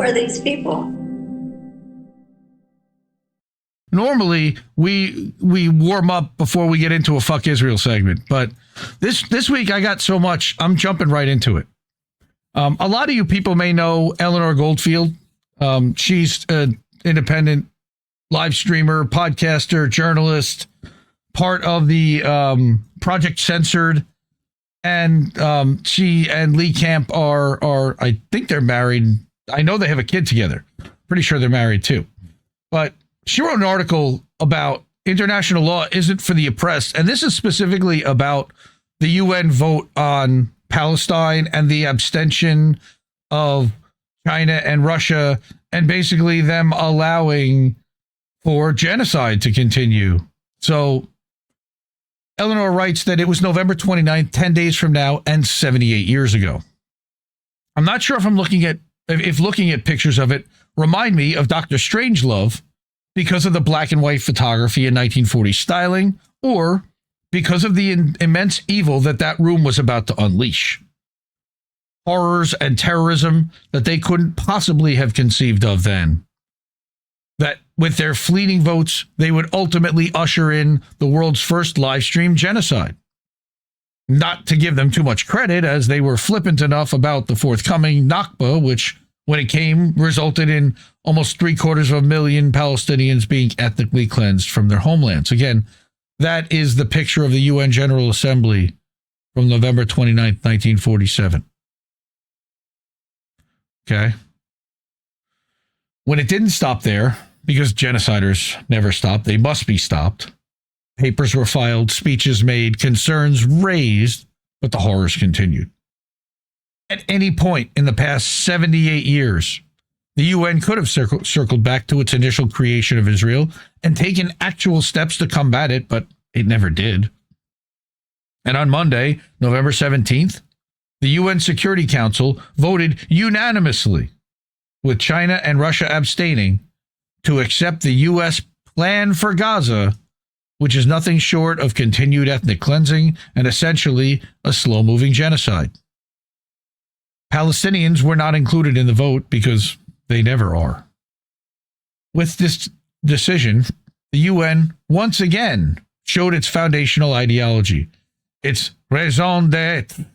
are these people? Normally, we warm up before we get into a Fuck Israel segment, but this week I got so much, I'm jumping right into it. A lot of you people may know Eleanor Goldfield. She's an independent live streamer, podcaster, journalist, part of the Project Censored, and she and Lee Camp are I think they're married. I know they have a kid together. Pretty sure they're married too. But she wrote an article about international law isn't for the oppressed, and this is specifically about the UN vote on Palestine and the abstention of China and Russia, and basically them allowing for genocide to continue. So Eleanor writes that it was November 29th, 10 days from now, and 78 years ago. I'm not sure if looking at pictures of it remind me of Dr. Strangelove because of the black and white photography in 1940 styling, or because of the immense evil that room was about to unleash. Horrors and terrorism that they couldn't possibly have conceived of then. That with their fleeting votes, they would ultimately usher in the world's first live stream genocide. Not to give them too much credit, as they were flippant enough about the forthcoming Nakba, which, when it came, resulted in almost 750,000 Palestinians being ethnically cleansed from their homelands. Again, that is the picture of the UN General Assembly from November 29th, 1947. Okay. When it didn't stop there, because genociders never stop, they must be stopped. Papers were filed, speeches made, concerns raised, but the horrors continued. At any point in the past 78 years, the UN could have circled back to its initial creation of Israel and taken actual steps to combat it, but it never did. And on Monday, November 17th, the UN Security Council voted unanimously, with China and Russia abstaining, to accept the U.S. plan for Gaza, which is nothing short of continued ethnic cleansing and essentially a slow-moving genocide. Palestinians were not included in the vote because they never are. With this decision, the UN once again showed its foundational ideology, its raison d'être.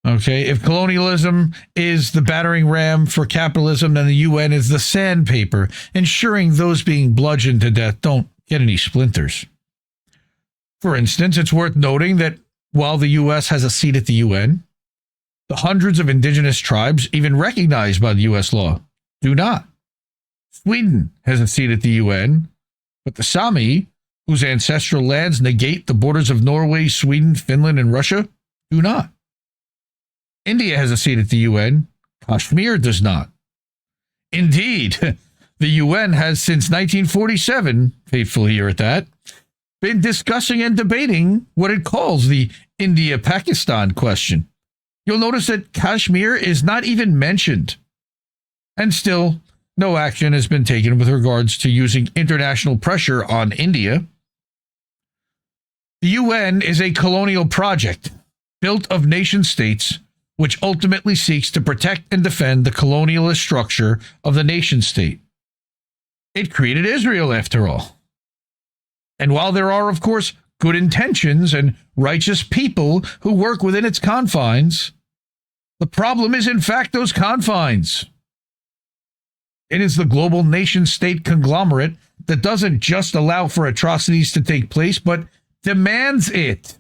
Okay, if colonialism is the battering ram for capitalism, then the UN is the sandpaper, ensuring those being bludgeoned to death don't get any splinters. For instance, it's worth noting that while the U.S. has a seat at the UN, the hundreds of indigenous tribes, even recognized by the U.S. law, do not. Sweden has a seat at the UN, but the Sami, whose ancestral lands negate the borders of Norway, Sweden, Finland, and Russia, do not. India has a seat at the UN. Kashmir does not. Indeed, the UN has since 1947, fateful year at that, been discussing and debating what it calls the India-Pakistan question. You'll notice that Kashmir is not even mentioned. And still, no action has been taken with regards to using international pressure on India. The UN is a colonial project built of nation states which ultimately seeks to protect and defend the colonialist structure of the nation state. It created Israel, after all. And while there are, of course, good intentions and righteous people who work within its confines, the problem is, in fact, those confines. It is the global nation-state conglomerate that doesn't just allow for atrocities to take place, but demands it.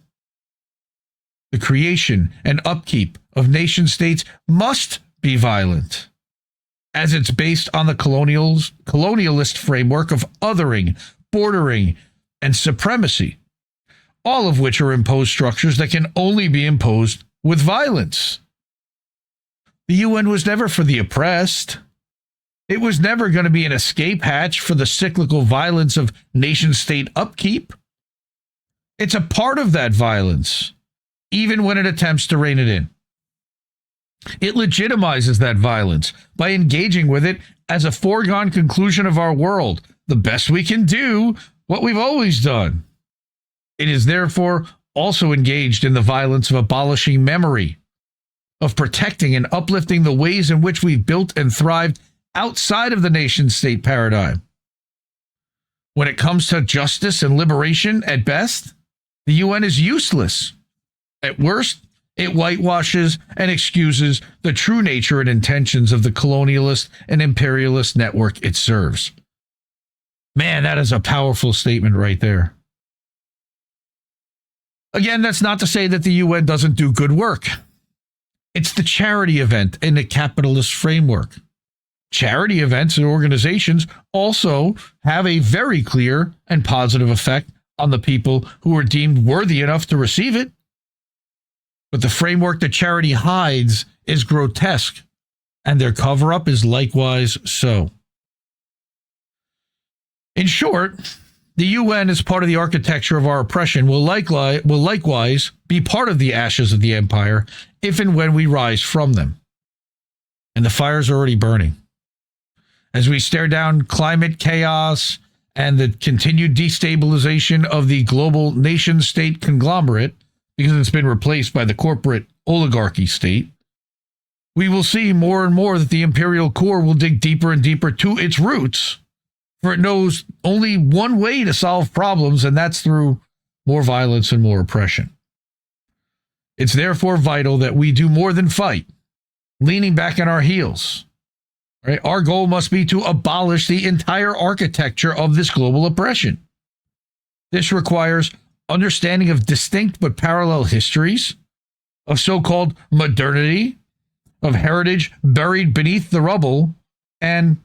The creation and upkeep of nation-states must be violent, as it's based on the colonialist framework of othering, bordering, and supremacy, all of which are imposed structures that can only be imposed with violence. The UN was never for the oppressed. It was never going to be an escape hatch for the cyclical violence of nation-state upkeep. It's a part of that violence, even when it attempts to rein it in. It legitimizes that violence by engaging with it as a foregone conclusion of our world, the best we can do, what we've always done. It is therefore also engaged in the violence of abolishing memory, of protecting and uplifting the ways in which we've built and thrived outside of the nation-state paradigm. When it comes to justice and liberation, at best, the UN is useless. At worst, it whitewashes and excuses the true nature and intentions of the colonialist and imperialist network it serves. Man, that is a powerful statement right there. Again, that's not to say that the UN doesn't do good work. It's the charity event in the capitalist framework. Charity events and organizations also have a very clear and positive effect on the people who are deemed worthy enough to receive it. But the framework that charity hides is grotesque, and their cover-up is likewise so. In short, the UN, as part of the architecture of our oppression, will likewise be part of the ashes of the empire if and when we rise from them. And the fire's already burning. As we stare down climate chaos and the continued destabilization of the global nation-state conglomerate, because it's been replaced by the corporate oligarchy state, we will see more and more that the imperial core will dig deeper and deeper to its roots, for it knows only one way to solve problems, and that's through more violence and more oppression. It's therefore vital that we do more than fight, leaning back on our heels. Right? Our goal must be to abolish the entire architecture of this global oppression. This requires understanding of distinct but parallel histories, of so-called modernity, of heritage buried beneath the rubble, and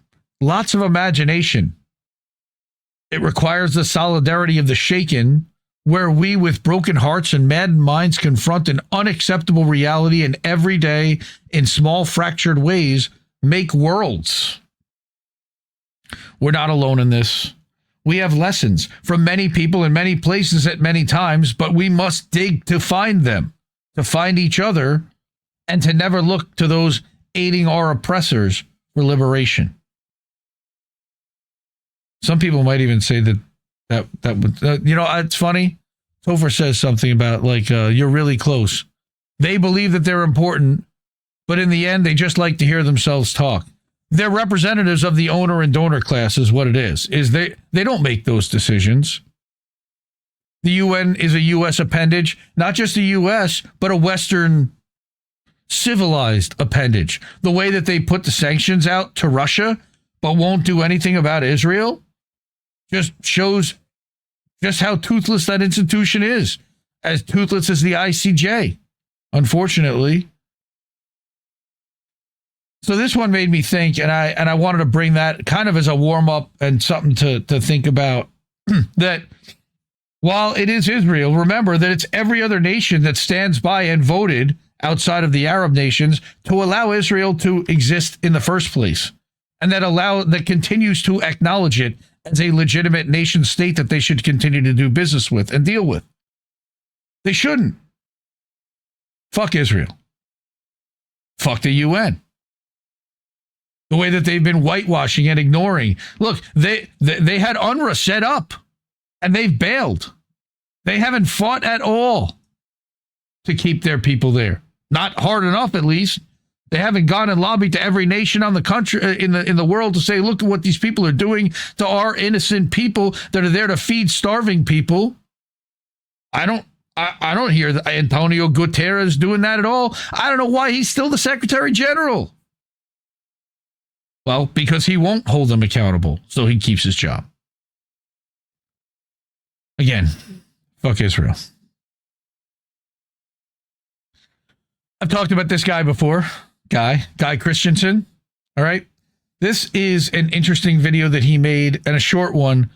lots of imagination. It requires the solidarity of the shaken, where we, with broken hearts and maddened minds, confront an unacceptable reality and every day, in small fractured ways, make worlds. We're not alone in this. We have lessons from many people in many places at many times, but we must dig to find them, to find each other, and to never look to those aiding our oppressors for liberation. Some people might even say that would, it's funny. Topher says something about you're really close. They believe that they're important, but in the end, they just like to hear themselves talk. They're representatives of the owner and donor class is what it is. They don't make those decisions. The UN is a U.S. appendage, not just a U.S., but a Western civilized appendage. The way that they put the sanctions out to Russia, but won't do anything about Israel, just shows just how toothless that institution is. As toothless as the ICJ, unfortunately. So this one made me think, and I wanted to bring that kind of as a warm-up and something to think about, that while it is Israel, remember that it's every other nation that stands by and voted outside of the Arab nations to allow Israel to exist in the first place, and that continues to acknowledge it as a legitimate nation state that they should continue to do business with and deal with. They shouldn't. Fuck Israel. Fuck the UN. The way that they've been whitewashing and ignoring. Look, they had UNRWA set up, and they've bailed. They haven't fought at all to keep their people there. Not hard enough, at least. They haven't gone and lobbied to every nation on the country in the world to say, look at what these people are doing to our innocent people that are there to feed starving people. I don't hear Antonio Guterres doing that at all. I don't know why he's still the Secretary General. Well, because he won't hold them accountable, so he keeps his job. Again, fuck Israel. I've talked about this guy before. Guy Christensen. All right. This is an interesting video that he made, and a short one,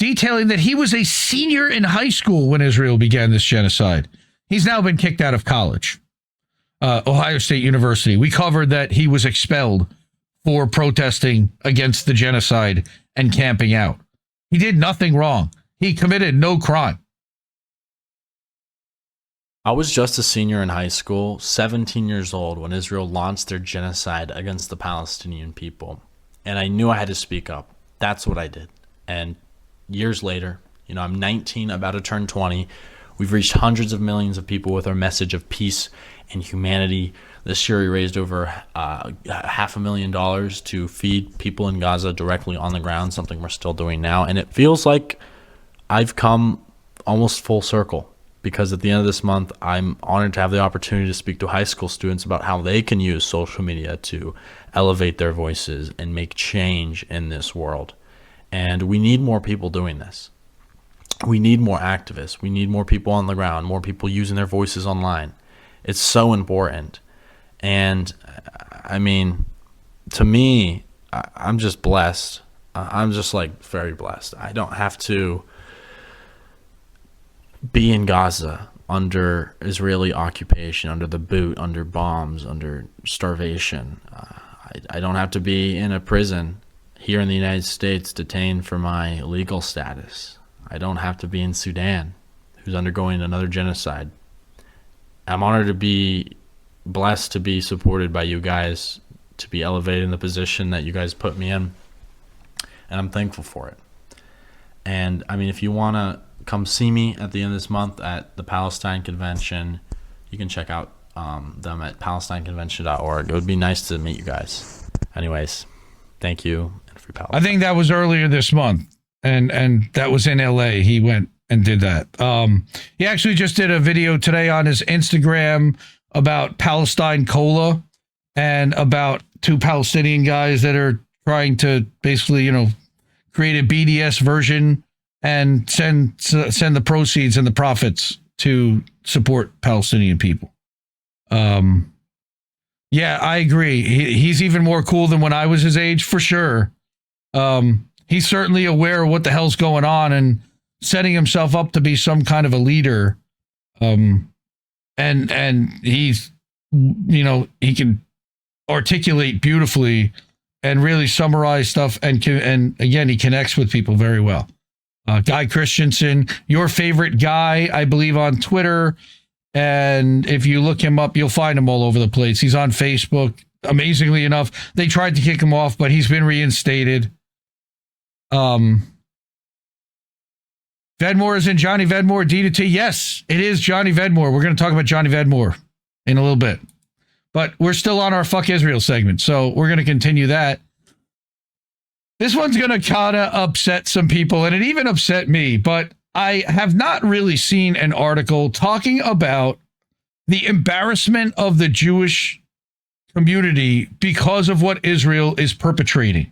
detailing that he was a senior in high school when Israel began this genocide. He's now been kicked out of college. Ohio State University. We covered that he was expelled for protesting against the genocide and camping out. He did nothing wrong. He committed no crime. I was just a senior in high school, 17 years old, when Israel launched their genocide against the Palestinian people. And I knew I had to speak up. That's what I did. And years later, I'm 19, about to turn 20, We've reached hundreds of millions of people with our message of peace and humanity. This year we raised over $500,000 to feed people in Gaza directly on the ground, something we're still doing now. And it feels like I've come almost full circle, because at the end of this month, I'm honored to have the opportunity to speak to high school students about how they can use social media to elevate their voices and make change in this world. And we need more people doing this. We need more activists. We need more people on the ground, more people using their voices online. It's so important. And I mean, to me, I'm just blessed. I'm just like very blessed. I don't have to be in Gaza under Israeli occupation, under the boot, under bombs, under starvation. I don't have to be in a prison here in the United States detained for my legal status. I don't have to be in Sudan, who's undergoing another genocide. I'm honored to be blessed to be supported by you guys, to be elevated in the position that you guys put me in, and I'm thankful for it. And I mean, if you want to come see me at the end of this month at the Palestine Convention, you can check out them at palestineconvention.org. It would be nice to meet you guys. Anyways, thank you, and free Palestine. I think that was earlier this month, and that was in LA. He went and did that. He actually just did a video today on his Instagram about Palestine Cola and about two Palestinian guys that are trying to basically, create a BDS version and send the proceeds and the profits to support Palestinian people. Yeah, I agree. He's even more cool than when I was his age, for sure. He's certainly aware of what the hell's going on and setting himself up to be some kind of a leader. And he's, he can articulate beautifully and really summarize stuff. And again, he connects with people very well. Guy Christensen, your favorite guy, I believe, on Twitter. And if you look him up, you'll find him all over the place. He's on Facebook. Amazingly enough, they tried to kick him off, but he's been reinstated. Vedmore is in Johnny Vedmore, D to T. Yes, it is Johnny Vedmore. We're going to talk about Johnny Vedmore in a little bit. But we're still on our Fuck Israel segment, so we're going to continue that. This one's going to kind of upset some people, and it even upset me, but I have not really seen an article talking about the embarrassment of the Jewish community because of what Israel is perpetrating.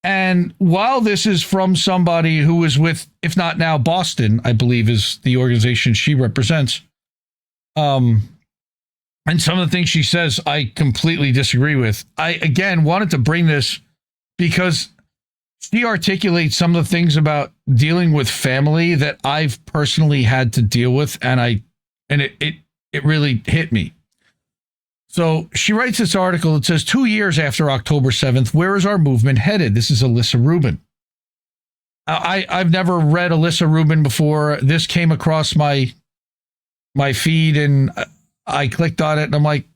And while this is from somebody who was with, if not now, Boston, I believe is the organization she represents, and some of the things she says I completely disagree with. I, again, wanted to bring this because she articulates some of the things about dealing with family that I've personally had to deal with, and it really hit me. So she writes this article. It says, 2 years after October 7th, where is our movement headed? This is Alyssa Rubin. I've never read Alyssa Rubin before. This came across my feed, and I clicked on it, and I'm like,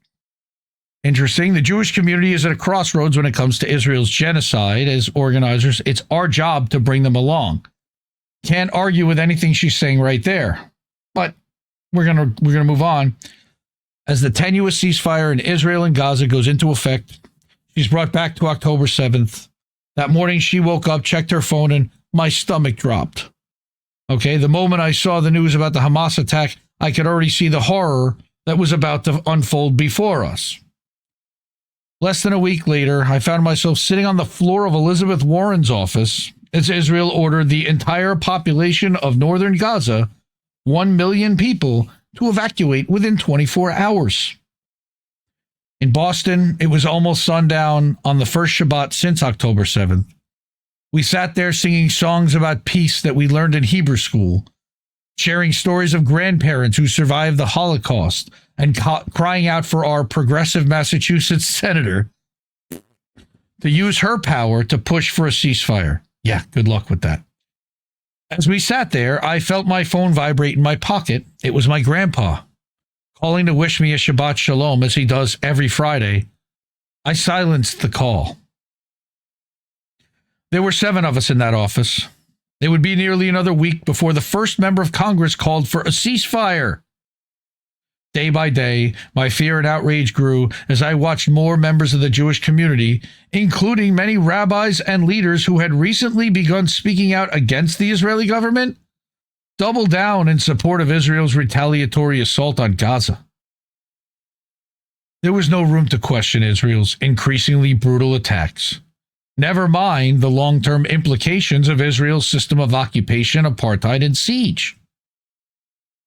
interesting. The Jewish community is at a crossroads when it comes to Israel's genocide. As organizers, it's our job to bring them along. Can't argue with anything she's saying right there. But we're gonna move on. As the tenuous ceasefire in Israel and Gaza goes into effect, she's brought back to October 7th. That morning she woke up, checked her phone, and my stomach dropped. Okay, the moment I saw the news about the Hamas attack, I could already see the horror that was about to unfold before us. Less than a week later, I found myself sitting on the floor of Elizabeth Warren's office as Israel ordered the entire population of northern Gaza, 1 million people, to evacuate within 24 hours. In Boston, it was almost sundown on the first Shabbat since October 7th. We sat there singing songs about peace that we learned in Hebrew school, sharing stories of grandparents who survived the Holocaust, and crying out for our progressive Massachusetts senator to use her power to push for a ceasefire. Yeah, good luck with that. As we sat there, I felt my phone vibrate in my pocket. It was my grandpa, calling to wish me a Shabbat Shalom, as he does every Friday. I silenced the call. There were 7 of us in that office. It would be nearly another week before the first member of Congress called for a ceasefire. Day by day, my fear and outrage grew as I watched more members of the Jewish community, including many rabbis and leaders who had recently begun speaking out against the Israeli government, double down in support of Israel's retaliatory assault on Gaza. There was no room to question Israel's increasingly brutal attacks. Never mind the long-term implications of Israel's system of occupation, apartheid, and siege.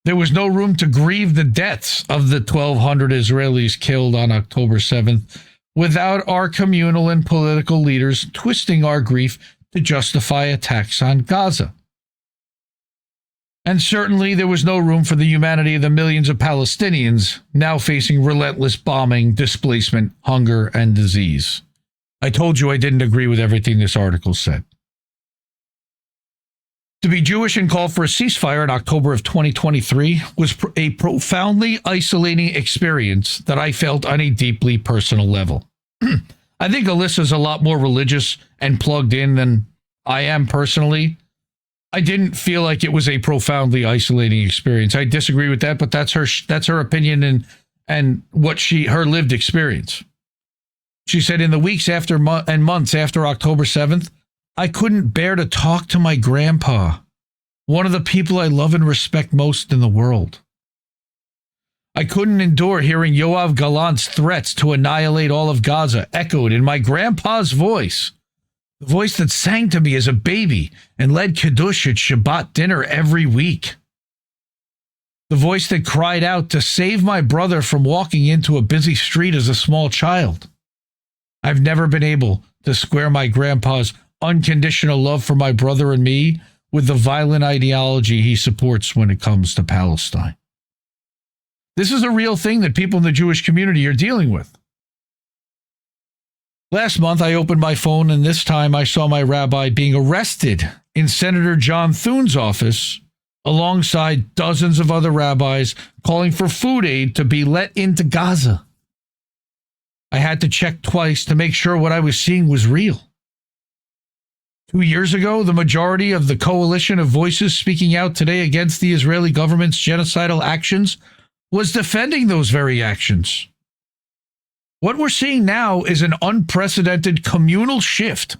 There was no room to grieve the deaths of the 1,200 Israelis killed on October 7th without our communal and political leaders twisting our grief to justify attacks on Gaza. And certainly there was no room for the humanity of the millions of Palestinians now facing relentless bombing, displacement, hunger, and disease. I told you I didn't agree with everything this article said. To be Jewish and call for a ceasefire in October of 2023 was a profoundly isolating experience that I felt on a deeply personal level. I think Alyssa's a lot more religious and plugged in than I am personally. I didn't feel like it was a profoundly isolating experience. I disagree with that, but that's her opinion and what her lived experience. She said in the weeks after and months after October 7th, I couldn't bear to talk to my grandpa, one of the people I love and respect most in the world. I couldn't endure hearing Yoav Gallant's threats to annihilate all of Gaza echoed in my grandpa's voice, the voice that sang to me as a baby and led Kiddush at Shabbat dinner every week. The voice that cried out to save my brother from walking into a busy street as a small child. I've never been able to square my grandpa's unconditional love for my brother and me with the violent ideology he supports when it comes to Palestine. This is a real thing that people in the Jewish community are dealing with. Last month, I opened my phone, and this time I saw my rabbi being arrested in Senator John Thune's office alongside dozens of other rabbis calling for food aid to be let into Gaza. I had to check twice to make sure what I was seeing was real. 2 years ago, the majority of the coalition of voices speaking out today against the Israeli government's genocidal actions was defending those very actions. What we're seeing now is an unprecedented communal shift.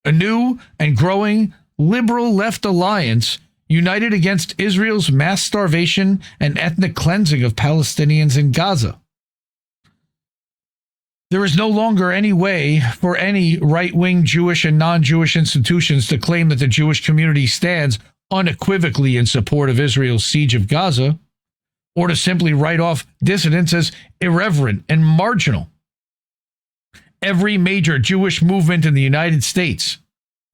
A new and growing liberal left alliance united against Israel's mass starvation and ethnic cleansing of Palestinians in Gaza. There is no longer any way for any right-wing Jewish and non-Jewish institutions to claim that the Jewish community stands unequivocally in support of Israel's siege of Gaza, or to simply write off dissidents as irreverent and marginal. Every major Jewish movement in the United States,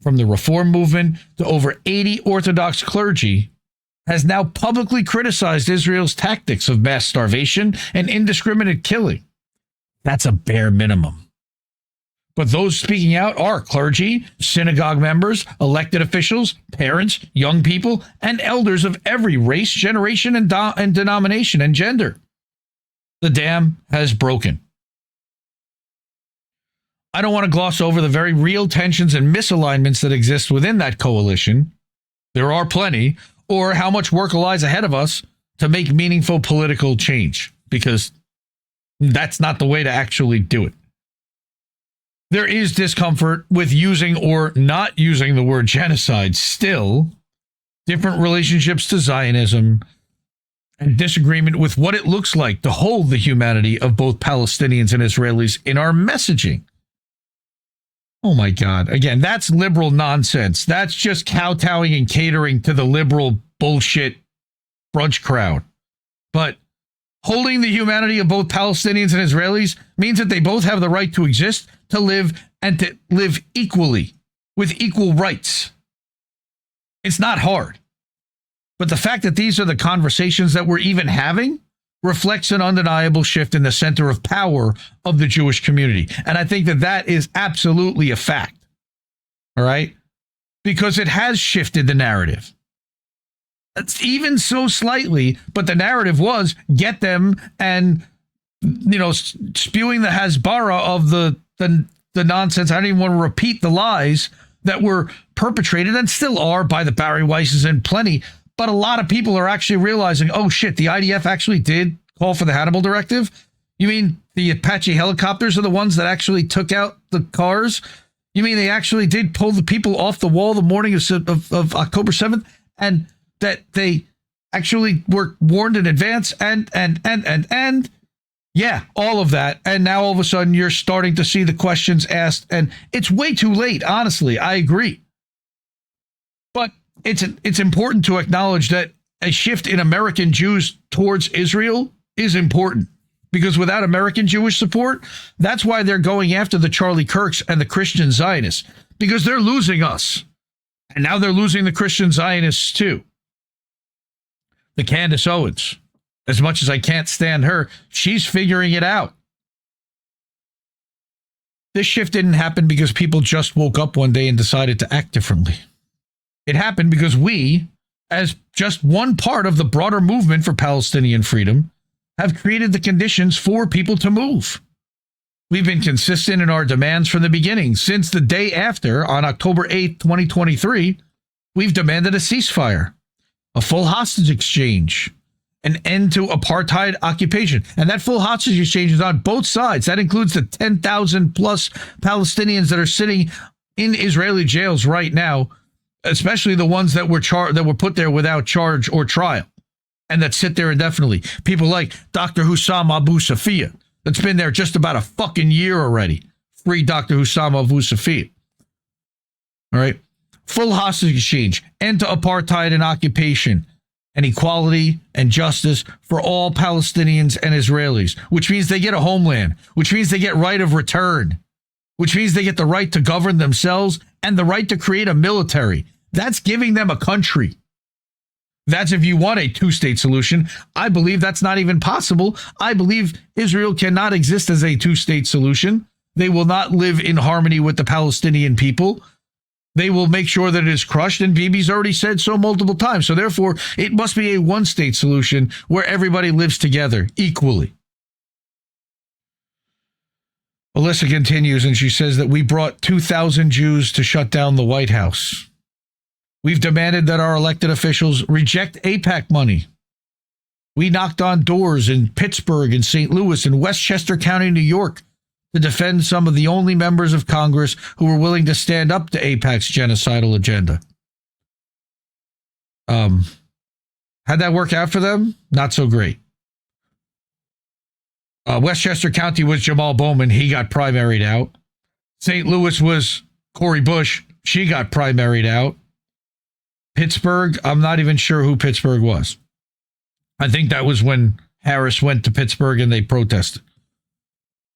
from the Reform movement to over 80 Orthodox clergy, has now publicly criticized Israel's tactics of mass starvation and indiscriminate killing. That's a bare minimum. But those speaking out are clergy, synagogue members, elected officials, parents, young people, and elders of every race, generation, and denomination and gender. The dam has broken. I don't want to gloss over the very real tensions and misalignments that exist within that coalition. There are plenty, or how much work lies ahead of us to make meaningful political change, because that's not the way to actually do it. There is discomfort with using or not using the word genocide still, different relationships to Zionism, and disagreement with what it looks like to hold the humanity of both Palestinians and Israelis in our messaging. Oh my God. Again, that's liberal nonsense. That's just kowtowing and catering to the liberal bullshit brunch crowd. But holding the humanity of both Palestinians and Israelis means that they both have the right to exist, to live, and to live equally, with equal rights. It's not hard. But the fact that these are the conversations that we're even having reflects an undeniable shift in the center of power of the Jewish community. And I think that that is absolutely a fact. All right? Because it has shifted the narrative. It's even so slightly, but the narrative was get them and, spewing the hasbara of the nonsense. I don't even want to repeat the lies, that were perpetrated and still are by the Barry Weisses and plenty. But a lot of people are actually realizing, oh shit, the IDF actually did call for the Hannibal Directive. You mean the Apache helicopters are the ones that actually took out the cars? You mean they actually did pull the people off the wall the morning of October 7th, and that they actually were warned in advance and yeah, all of that. And now all of a sudden you're starting to see the questions asked, and it's way too late. Honestly, I agree. But it's important to acknowledge that a shift in American Jews towards Israel is important. Because without American Jewish support, that's why they're going after the Charlie Kirks and the Christian Zionists, because they're losing us. And now they're losing the Christian Zionists too. The Candace Owens, as much as I can't stand her, she's figuring it out. This shift didn't happen because people just woke up one day and decided to act differently. It happened because we, as just one part of the broader movement for Palestinian freedom, have created the conditions for people to move. We've been consistent in our demands from the beginning. Since the day after, on October 8th, 2023, we've demanded a ceasefire, a full hostage exchange, an end to apartheid occupation. And that full hostage exchange is on both sides. That includes the 10,000 plus Palestinians that are sitting in Israeli jails right now, especially the ones that were put there without charge or trial, and that sit there indefinitely. People like Dr. Hussam Abu Safia, that's been there just about a fucking year already. Free Dr. Hussam Abu Safia. All right. Full hostage exchange, end to apartheid and occupation, and equality and justice for all Palestinians and Israelis, which means they get a homeland, which means they get right of return, which means they get the right to govern themselves and the right to create a military. That's giving them a country. That's if you want a two-state solution. I believe that's not even possible. I believe Israel cannot exist as a two-state solution. They will not live in harmony with the Palestinian people. They will make sure that it is crushed, and Bibi's already said so multiple times. So therefore, it must be a one-state solution where everybody lives together equally. Alyssa continues, and she says that we brought 2,000 Jews to shut down the White House. We've demanded that our elected officials reject AIPAC money. We knocked on doors in Pittsburgh and St. Louis and Westchester County, New York, to defend some of the only members of Congress who were willing to stand up to AIPAC's genocidal agenda. How'd that work out for them? Not so great. Westchester County was Jamal Bowman. He got primaried out. St. Louis was Cori Bush. She got primaried out. Pittsburgh, I'm not even sure who Pittsburgh was. I think that was when Harris went to Pittsburgh and they protested.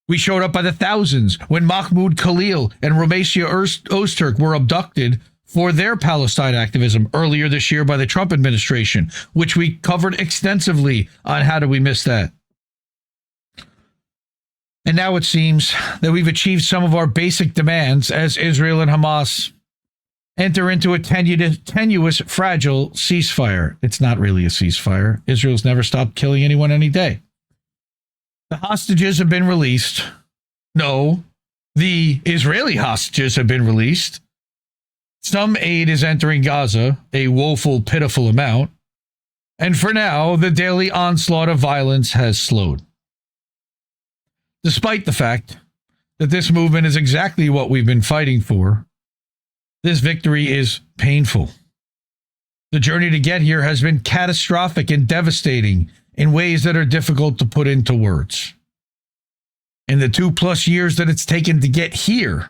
We showed up by the thousands when Mahmoud Khalil and Ramesia Ozturk were abducted for their Palestine activism earlier this year by the Trump administration, which we covered extensively on How Did We Miss That? And now it seems that we've achieved some of our basic demands as Israel and Hamas enter into a tenuous, fragile ceasefire. It's not really a ceasefire. Israel's never stopped killing anyone any day. The hostages have been released. No, the Israeli hostages have been released. Some aid is entering Gaza, a woeful, pitiful amount. And for now, the daily onslaught of violence has slowed. Despite the fact that this movement is exactly what we've been fighting for, this victory is painful. The journey to get here has been catastrophic and devastating in ways that are difficult to put into words. In the 2+ years that it's taken to get here,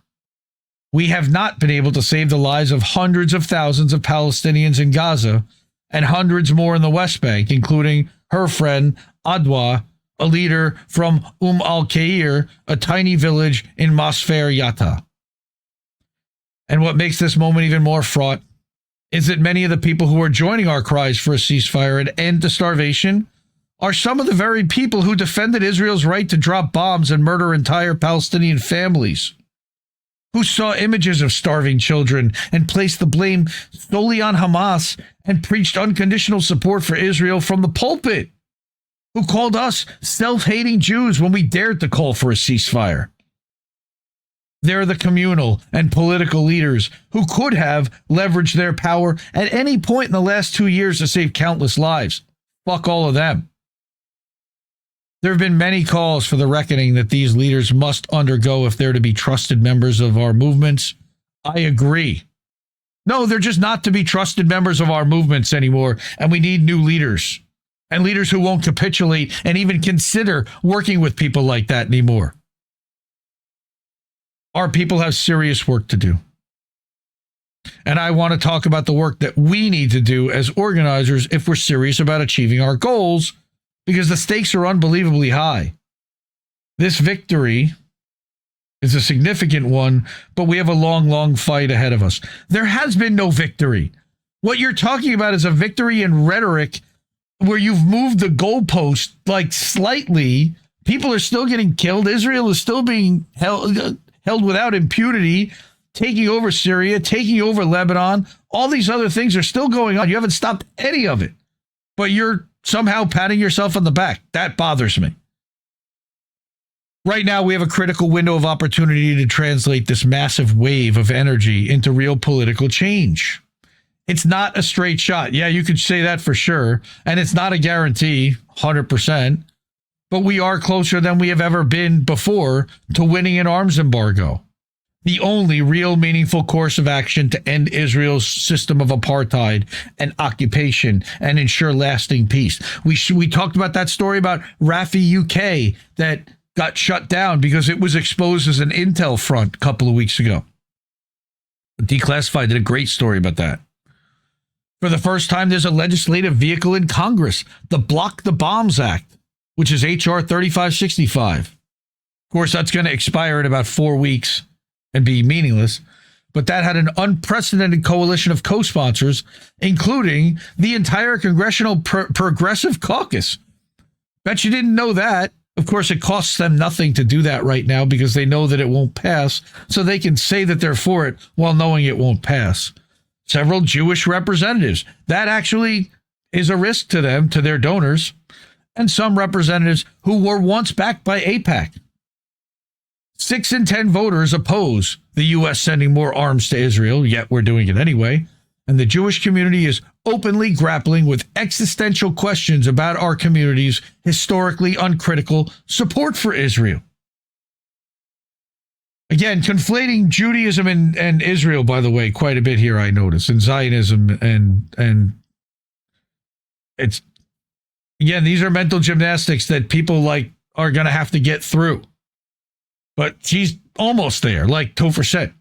we have not been able to save the lives of hundreds of thousands of Palestinians in Gaza and hundreds more in the West Bank, including her friend Adwa, a leader from al-Khair, a tiny village in Masfer Yatta. And what makes this moment even more fraught is that many of the people who are joining our cries for a ceasefire and end to starvation are some of the very people who defended Israel's right to drop bombs and murder entire Palestinian families, who saw images of starving children and placed the blame solely on Hamas and preached unconditional support for Israel from the pulpit, who called us self-hating Jews when we dared to call for a ceasefire. They're the communal and political leaders who could have leveraged their power at any point in the last 2 years to save countless lives. Fuck all of them. There have been many calls for the reckoning that these leaders must undergo if they're to be trusted members of our movements. I agree. No, they're just not to be trusted members of our movements anymore, and we need new leaders. And leaders who won't capitulate and even consider working with people like that anymore. Our people have serious work to do. And I want to talk about the work that we need to do as organizers if we're serious about achieving our goals, because the stakes are unbelievably high. This victory is a significant one, but we have a long, long fight ahead of us. There has been no victory. What you're talking about is a victory in rhetoric where you've moved the goalpost like slightly. People are still getting killed. Israel is still being held without impunity, taking over Syria, taking over Lebanon. All these other things are still going on. You haven't stopped any of it, but you're somehow patting yourself on the back. That bothers me. Right now, we have a critical window of opportunity to translate this massive wave of energy into real political change. It's not a straight shot. Yeah, you could say that for sure. And it's not a guarantee, 100%. But we are closer than we have ever been before to winning an arms embargo. The only real meaningful course of action to end Israel's system of apartheid and occupation and ensure lasting peace. We talked about that story about Rafi UK that got shut down because it was exposed as an intel front a couple of weeks ago. Declassified did a great story about that. For the first time, there's a legislative vehicle in Congress, the Block the Bombs Act, which is H.R. 3565. Of course, that's going to expire in about 4 weeks and be meaningless. But that had an unprecedented coalition of co-sponsors, including the entire Congressional Progressive Caucus. Bet you didn't know that. Of course, it costs them nothing to do that right now because they know that it won't pass, so they can say that they're for it while knowing it won't pass. Several Jewish representatives. That actually is a risk to them, to their donors, and some representatives who were once backed by AIPAC. 6 in 10 voters oppose the U.S. sending more arms to Israel, yet we're doing it anyway. And the Jewish community is openly grappling with existential questions about our community's historically uncritical support for Israel. Again, conflating Judaism and Israel, by the way, quite a bit here, I notice, and Zionism and it's, again, these are mental gymnastics that people like are going to have to get through. But she's almost there, like Topher said.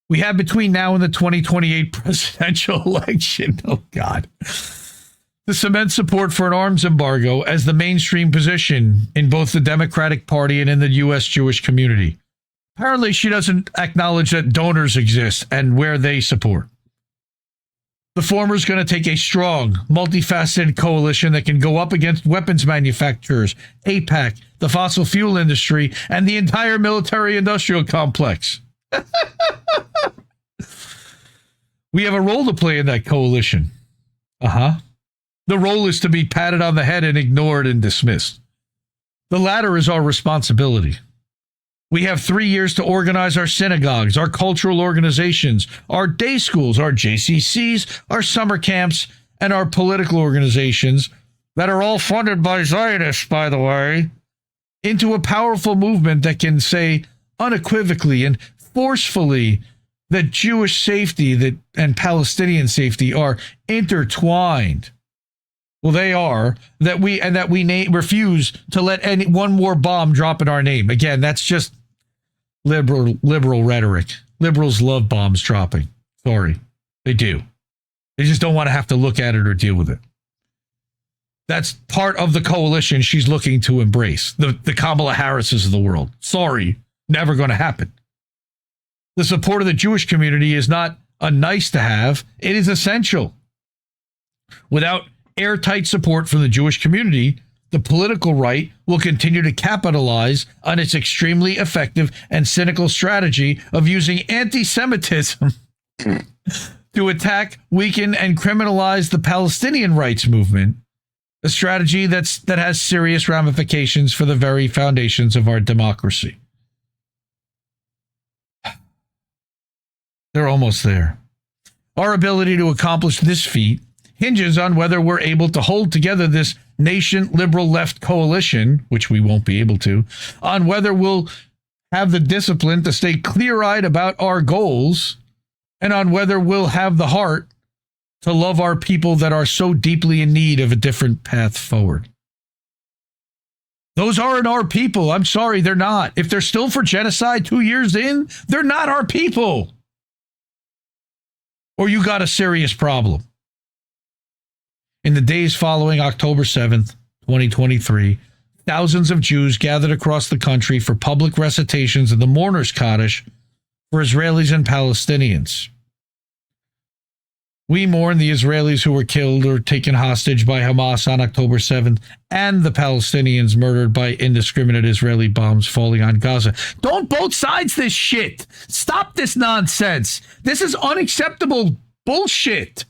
We have between now and the 2028 presidential election, oh God, to cement support for an arms embargo as the mainstream position in both the Democratic Party and in the U.S. Jewish community. Apparently, she doesn't acknowledge that donors exist and where they support. The former is going to take a strong, multifaceted coalition that can go up against weapons manufacturers, AIPAC, the fossil fuel industry, and the entire military-industrial complex. We have a role to play in that coalition. The role is to be patted on the head and ignored and dismissed. The latter is our responsibility. We have 3 years to organize our synagogues, our cultural organizations, our day schools, our JCCs, our summer camps, and our political organizations that are all funded by Zionists, by the way, into a powerful movement that can say unequivocally and forcefully that Jewish safety and Palestinian safety are intertwined. Well, they are. That we refuse to let one more bomb drop in our name. Again, that's just liberal rhetoric. Liberals love bombs dropping. Sorry, they do. They just don't want to have to look at it or deal with it. That's part of the coalition she's looking to embrace. The Kamala Harrises of the world. Sorry, never going to happen. The support of the Jewish community is not a nice to have. It is essential. Without airtight support from the Jewish community, the political right will continue to capitalize on its extremely effective and cynical strategy of using anti-Semitism to attack, weaken, and criminalize the Palestinian rights movement, a strategy that has serious ramifications for the very foundations of our democracy. They're almost there. Our ability to accomplish this feat hinges on whether we're able to hold together this nation liberal left coalition, which we won't be able to, on whether we'll have the discipline to stay clear-eyed about our goals, and on whether we'll have the heart to love our people that are so deeply in need of a different path forward. Those aren't our people. I'm sorry, they're not. If they're still for genocide 2 years in, they're not our people. Or you got a serious problem. In the days following October 7th, 2023, thousands of Jews gathered across the country for public recitations of the mourner's Kaddish for Israelis and Palestinians. We mourn the Israelis who were killed or taken hostage by Hamas on October 7th and the Palestinians murdered by indiscriminate Israeli bombs falling on Gaza. Don't both sides this shit. Stop this nonsense. This is unacceptable bullshit.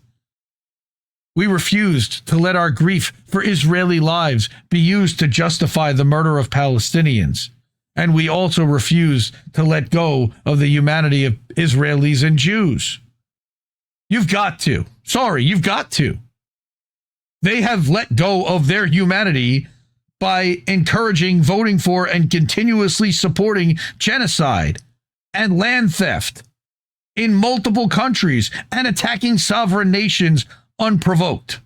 We refused to let our grief for Israeli lives be used to justify the murder of Palestinians. And we also refused to let go of the humanity of Israelis and Jews. You've got to. Sorry, you've got to. They have let go of their humanity by encouraging, voting for, and continuously supporting genocide and land theft in multiple countries and attacking sovereign nations unprovoked.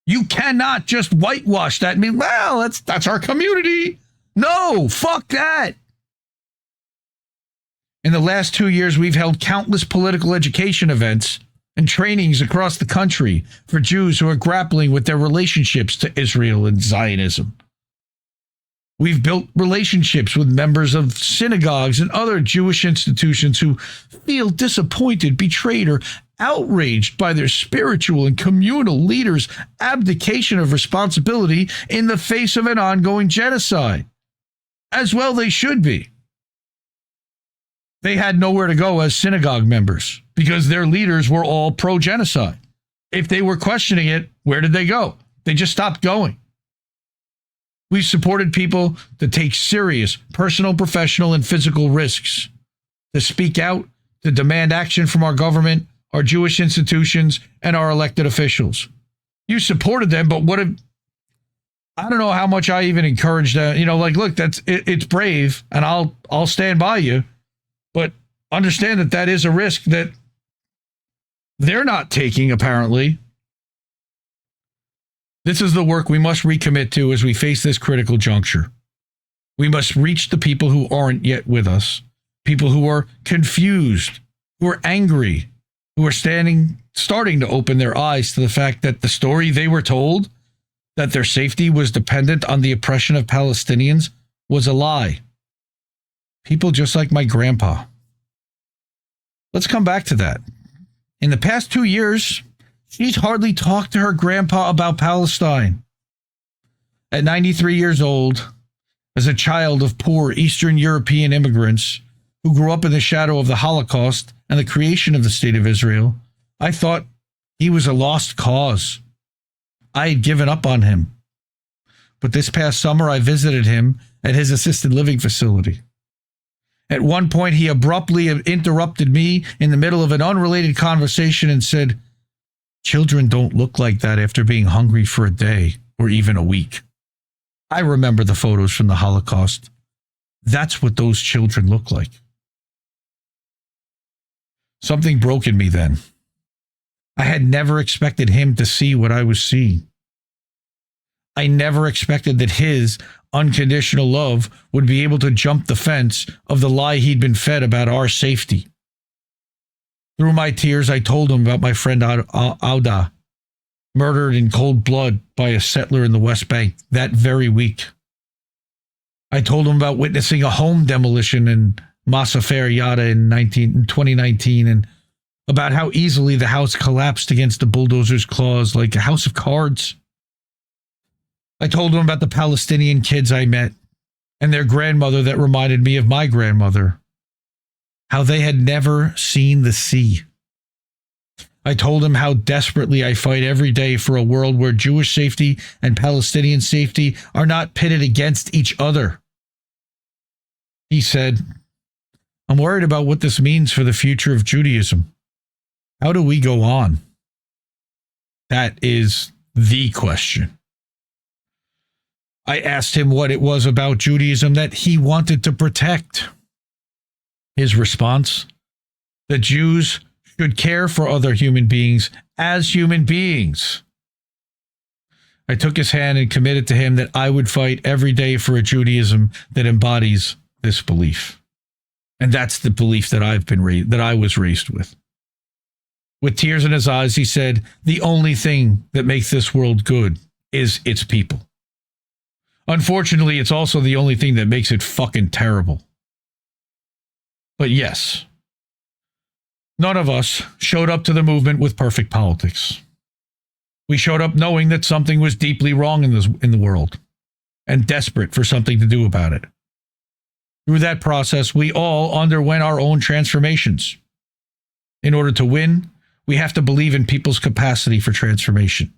You cannot just whitewash that and be, well, that's our community. No, fuck that. In the last 2 years, we've held countless political education events and trainings across the country for Jews who are grappling with their relationships to Israel and Zionism. We've built relationships with members of synagogues and other Jewish institutions who feel disappointed, betrayed, or outraged by their spiritual and communal leaders' abdication of responsibility in the face of an ongoing genocide. As well they should be. They had nowhere to go as synagogue members because their leaders were all pro-genocide. If they were questioning it, where did they go? They just stopped going. We've supported people to take serious personal, professional, and physical risks, to speak out, to demand action from our government, our Jewish institutions, and our elected officials. You supported them, but what if, I don't know how much I even encouraged that. Look, it's brave, and I'll stand by you. But understand that is a risk that they're not taking, apparently. This is the work we must recommit to as we face this critical juncture. We must reach the people who aren't yet with us, people who are confused, who are angry, who are starting to open their eyes to the fact that the story they were told, that their safety was dependent on the oppression of Palestinians, was a lie. People just like my grandpa. Let's come back to that. In the past 2 years, she's hardly talked to her grandpa about Palestine. At 93 years old, as a child of poor Eastern European immigrants who grew up in the shadow of the Holocaust and the creation of the State of Israel, I thought he was a lost cause. I had given up on him. But this past summer, I visited him at his assisted living facility. At one point, he abruptly interrupted me in the middle of an unrelated conversation and said, "Children don't look like that after being hungry for a day or even a week." I remember the photos from the Holocaust. That's what those children look like. Something broke in me then. I had never expected him to see what I was seeing. I never expected that his unconditional love would be able to jump the fence of the lie he'd been fed about our safety. Through my tears, I told him about my friend Auda, murdered in cold blood by a settler in the West Bank that very week. I told him about witnessing a home demolition in Masafer Yada in 2019 and about how easily the house collapsed against the bulldozer's claws like a house of cards. I told him about the Palestinian kids I met and their grandmother that reminded me of my grandmother, how they had never seen the sea. I told him how desperately I fight every day for a world where Jewish safety and Palestinian safety are not pitted against each other. He said, I'm worried about what this means for the future of Judaism. How do we go on? That is the question. I asked him what it was about Judaism that he wanted to protect. His response: the Jews should care for other human beings as human beings. I took his hand and committed to him that I would fight every day for a Judaism that embodies this belief. And that's the belief that I was raised with. With tears in his eyes, he said, the only thing that makes this world good is its people. Unfortunately, it's also the only thing that makes it fucking terrible. But yes, none of us showed up to the movement with perfect politics. We showed up knowing that something was deeply wrong in the world and desperate for something to do about it. Through that process, we all underwent our own transformations. In order to win, we have to believe in people's capacity for transformation.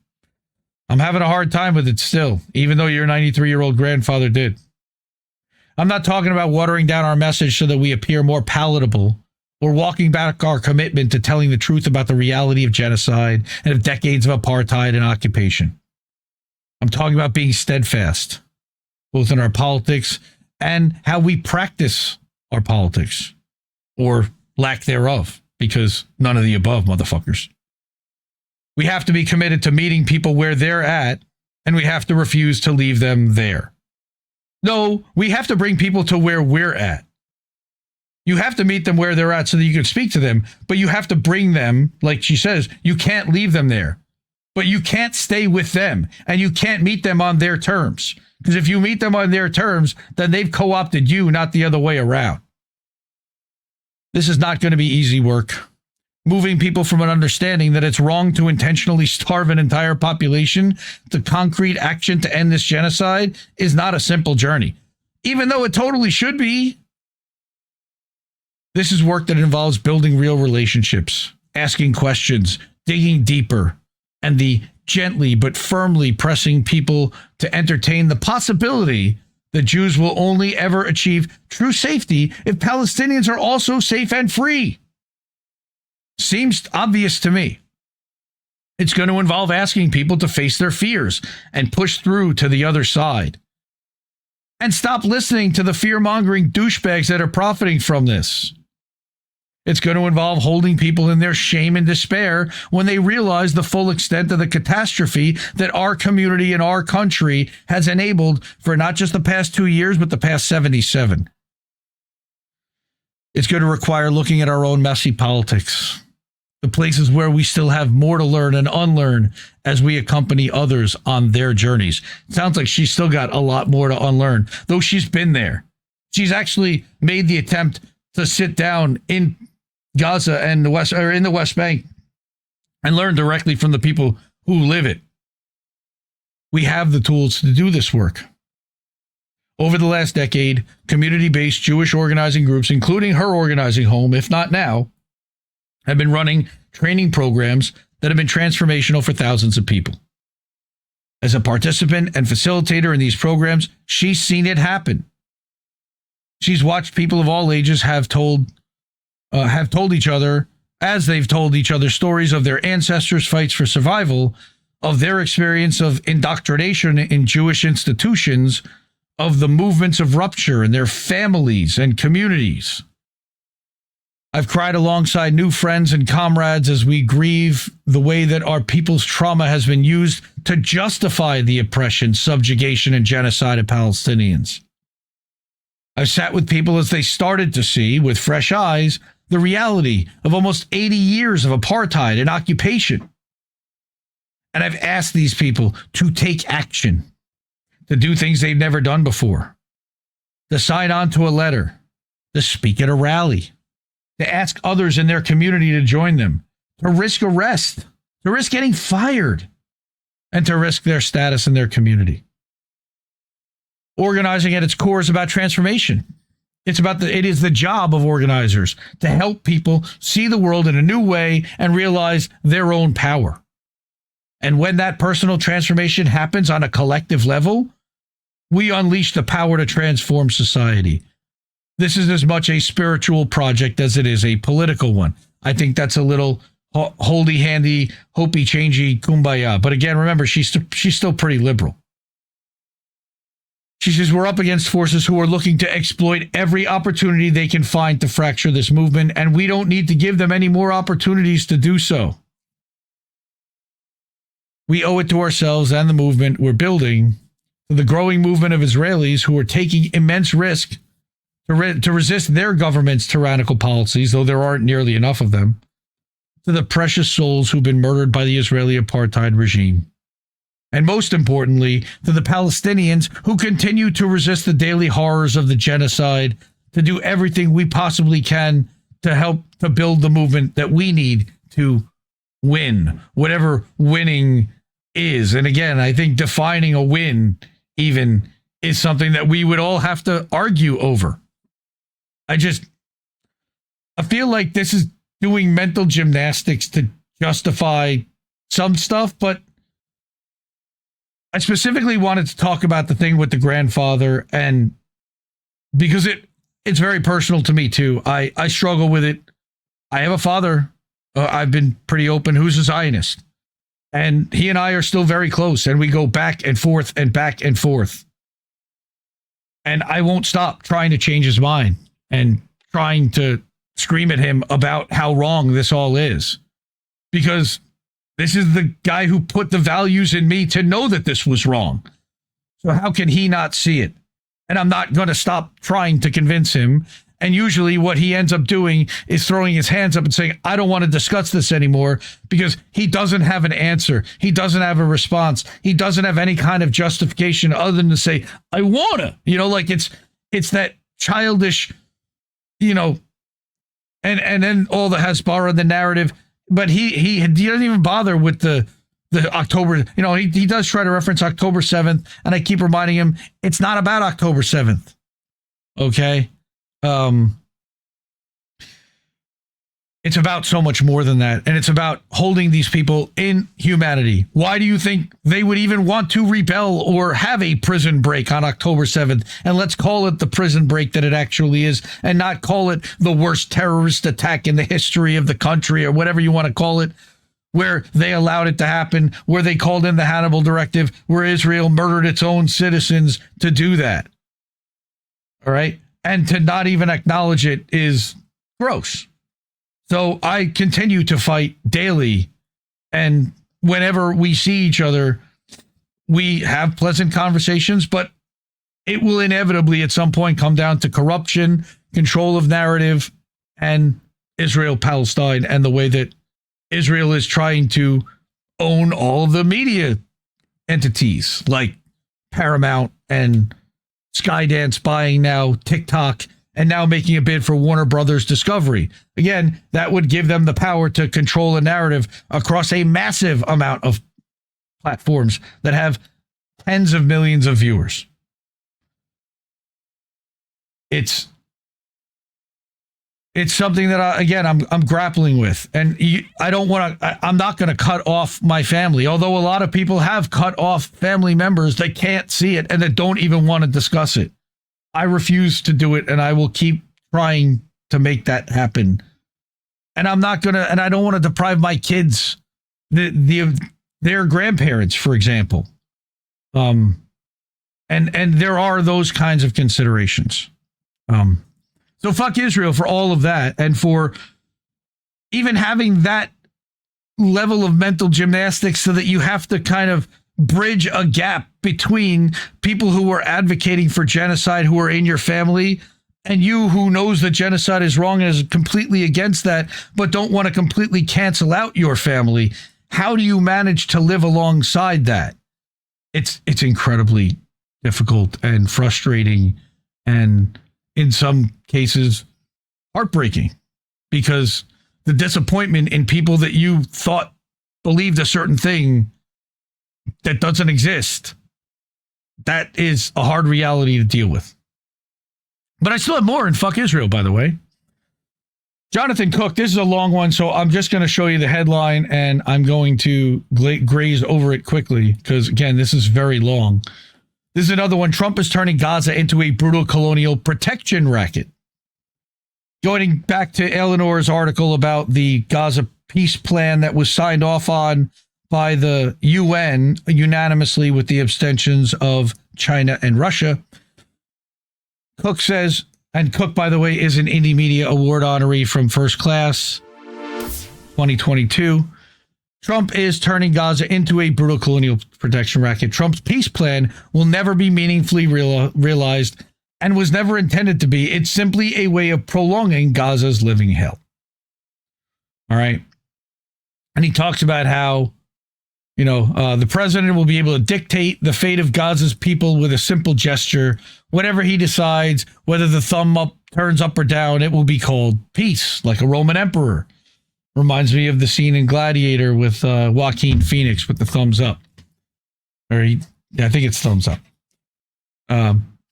I'm having a hard time with it still, even though your 93-year-old grandfather did. I'm not talking about watering down our message so that we appear more palatable or walking back our commitment to telling the truth about the reality of genocide and of decades of apartheid and occupation. I'm talking about being steadfast, both in our politics and how we practice our politics, or lack thereof, because none of the above, motherfuckers. We have to be committed to meeting people where they're at, and we have to refuse to leave them there. No, we have to bring people to where we're at. You have to meet them where they're at so that you can speak to them, but you have to bring them, like she says, you can't leave them there. But you can't stay with them, and you can't meet them on their terms. Because if you meet them on their terms, then they've co-opted you, not the other way around. This is not going to be easy work. Moving people from an understanding that it's wrong to intentionally starve an entire population to concrete action to end this genocide is not a simple journey, even though it totally should be. This is work that involves building real relationships, asking questions, digging deeper, and the gently but firmly pressing people to entertain the possibility that Jews will only ever achieve true safety if Palestinians are also safe and free. Seems obvious to me. It's going to involve asking people to face their fears and push through to the other side. And stop listening to the fear-mongering douchebags that are profiting from this. It's going to involve holding people in their shame and despair when they realize the full extent of the catastrophe that our community and our country has enabled for not just the past 2 years, but the past 77. It's going to require looking at our own messy politics, the places where we still have more to learn and unlearn as we accompany others on their journeys. It sounds like she's still got a lot more to unlearn, though she's been there. She's actually made the attempt to sit down in Gaza and in the West Bank and learn directly from the people who live it. We have the tools to do this work. Over the last decade, community-based Jewish organizing groups, including her organizing home, if not now, have been running training programs that have been transformational for thousands of people. As a participant and facilitator in these programs, she's seen it happen. She's watched people of all ages have told each other, as they've told each other stories of their ancestors' fights for survival, of their experience of indoctrination in Jewish institutions, of the movements of rupture in their families and communities. I've cried alongside new friends and comrades as we grieve the way that our people's trauma has been used to justify the oppression, subjugation, and genocide of Palestinians. I've sat with people as they started to see, with fresh eyes, the reality of almost 80 years of apartheid and occupation. And I've asked these people to take action, to do things they've never done before, to sign on to a letter, to speak at a rally, to ask others in their community to join them, to risk arrest, to risk getting fired, and to risk their status in their community. Organizing at its core is about transformation. It is the job of organizers to help people see the world in a new way and realize their own power. And when that personal transformation happens on a collective level, we unleash the power to transform society. this is as much a spiritual project as it is a political one. I think that's a little holdy-handy, hopey-changey kumbaya. But again, remember, she's still pretty liberal. She says, we're up against forces who are looking to exploit every opportunity they can find to fracture this movement, and we don't need to give them any more opportunities to do so. We owe it to ourselves and the movement we're building, to the growing movement of Israelis who are taking immense risk to resist their government's tyrannical policies, though there aren't nearly enough of them, to the precious souls who've been murdered by the Israeli apartheid regime. And most importantly, to the Palestinians who continue to resist the daily horrors of the genocide, to do everything we possibly can to help to build the movement that we need to win, whatever winning is. And again, I think defining a win even is something that we would all have to argue over. I feel like this is doing mental gymnastics to justify some stuff, but I specifically wanted to talk about the thing with the grandfather, and because it's very personal to me too. I struggle with it. I have a father, I've been pretty open, who's a Zionist, and he and I are still very close, and we go back and forth and back and forth. And I won't stop trying to change his mind and trying to scream at him about how wrong this all is, because this is the guy who put the values in me to know that this was wrong. So how can he not see it? And I'm not going to stop trying to convince him. And usually what he ends up doing is throwing his hands up and saying, I don't want to discuss this anymore, because he doesn't have an answer. He doesn't have a response. He doesn't have any kind of justification other than to say, I want to, like it's that childish, and then all the Hasbara, the narrative. But he doesn't even bother with the October, he does try to reference October 7th, and I keep reminding him it's not about October 7th. Okay? It's about so much more than that, and it's about holding these people in humanity. Why do you think they would even want to rebel or have a prison break on October 7th? And let's call it the prison break that it actually is, and not call it the worst terrorist attack in the history of the country, or whatever you want to call it, where they allowed it to happen, where they called in the Hannibal Directive, where Israel murdered its own citizens to do that. All right? And to not even acknowledge it is gross. So I continue to fight daily, and whenever we see each other, we have pleasant conversations, but it will inevitably at some point come down to corruption, control of narrative, and Israel-Palestine, and the way that Israel is trying to own all of the media entities like Paramount and Skydance buying now TikTok, and now making a bid for Warner Brothers Discovery. Again, that would give them the power to control a narrative across a massive amount of platforms that have tens of millions of viewers. It's something that I'm grappling with, and I'm not going to cut off my family. Although a lot of people have cut off family members that can't see it and that don't even want to discuss it. I refuse to do it, and I will keep trying to make that happen. And I'm not going to, and I don't want to deprive my kids, their grandparents, for example. And there are those kinds of considerations. So fuck Israel for all of that, and for even having that level of mental gymnastics, so that you have to kind of bridge a gap between people who are advocating for genocide, who are in your family, and you, who knows that genocide is wrong and is completely against that, but don't want to completely cancel out your family. How do you manage to live alongside that? It's incredibly difficult and frustrating, and in some cases heartbreaking, because the disappointment in people that you thought believed a certain thing that doesn't exist, that is a hard reality to deal with. But I still have more in Fuck Israel, by the way. Jonathan Cook, this is a long one, so I'm just going to show you the headline, and I'm going to graze over it quickly, because, again, this is very long. This is another one. Trump is turning Gaza into a brutal colonial protection racket. Going back to Eleanor's article about the Gaza peace plan that was signed off on by the UN unanimously with the abstentions of China and Russia, Cook says, and Cook, by the way, is an Indie Media Award honoree from First Class 2022. Trump is turning Gaza into a brutal colonial protection racket. Trump's peace plan will never be meaningfully realized and was never intended to be. It's simply a way of prolonging Gaza's living hell. All right. And he talks about how, the president will be able to dictate the fate of Gaza's people with a simple gesture. Whatever he decides, whether the thumb up turns up or down, it will be called peace, like a Roman emperor. Reminds me of the scene in Gladiator with Joaquin Phoenix with the thumbs up. I think it's thumbs up.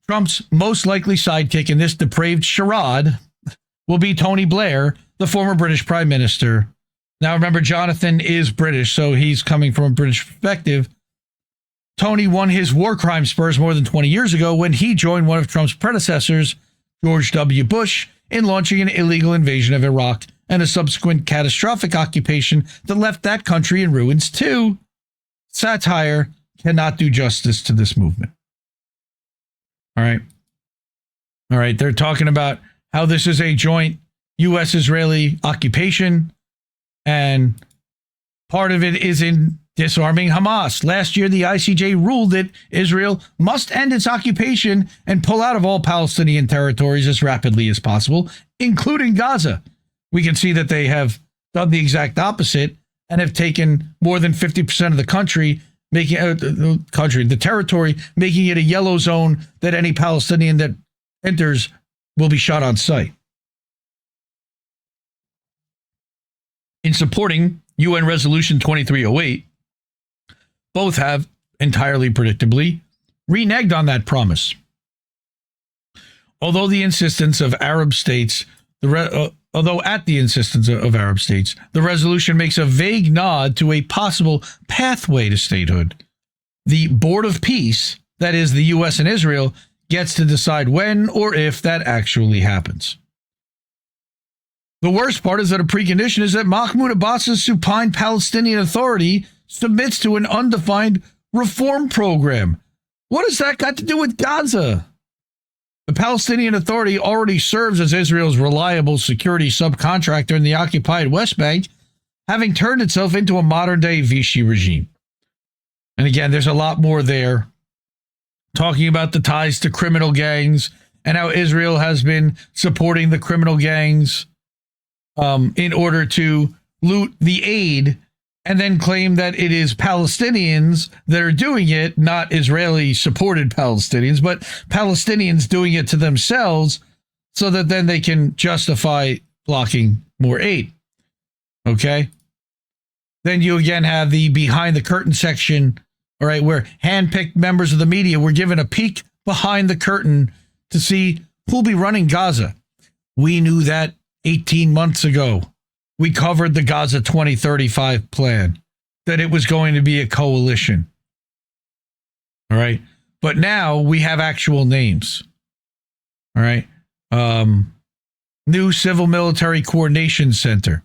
Trump's most likely sidekick in this depraved charade will be Tony Blair, the former British Prime Minister. Now, remember, Jonathan is British, so he's coming from a British perspective. Tony won his war crime spurs more than 20 years ago when he joined one of Trump's predecessors, George W. Bush, in launching an illegal invasion of Iraq and a subsequent catastrophic occupation that left that country in ruins too. Satire cannot do justice to this movement. All right. They're talking about how this is a joint U.S.-Israeli occupation, and part of it is in disarming Hamas. Last year, the ICJ ruled that Israel must end its occupation and pull out of all Palestinian territories as rapidly as possible, including Gaza. We can see that they have done the exact opposite and have taken more than 50% of the country, making the territory, making it a yellow zone that any Palestinian that enters will be shot on sight. In supporting UN Resolution 2308, both have, entirely predictably, reneged on that promise. Although at the insistence of Arab states, the resolution makes a vague nod to a possible pathway to statehood. The Board of Peace, that is the U.S. and Israel, gets to decide when or if that actually happens. The worst part is that a precondition is that Mahmoud Abbas's supine Palestinian Authority submits to an undefined reform program. What has that got to do with Gaza? The Palestinian Authority already serves as Israel's reliable security subcontractor in the occupied West Bank, having turned itself into a modern-day Vichy regime. And again, there's a lot more there, talking about the ties to criminal gangs and how Israel has been supporting the criminal gangs in order to loot the aid, and then claim that it is Palestinians that are doing it, not Israeli-supported Palestinians, but Palestinians doing it to themselves so that then they can justify blocking more aid. Okay? Then you again have the behind-the-curtain section, all right, where hand-picked members of the media were given a peek behind the curtain to see who'll be running Gaza. We knew that 18 months ago. We covered the Gaza 2035 plan, that it was going to be a coalition. All right. But now we have actual names. All right. New Civil Military Coordination Center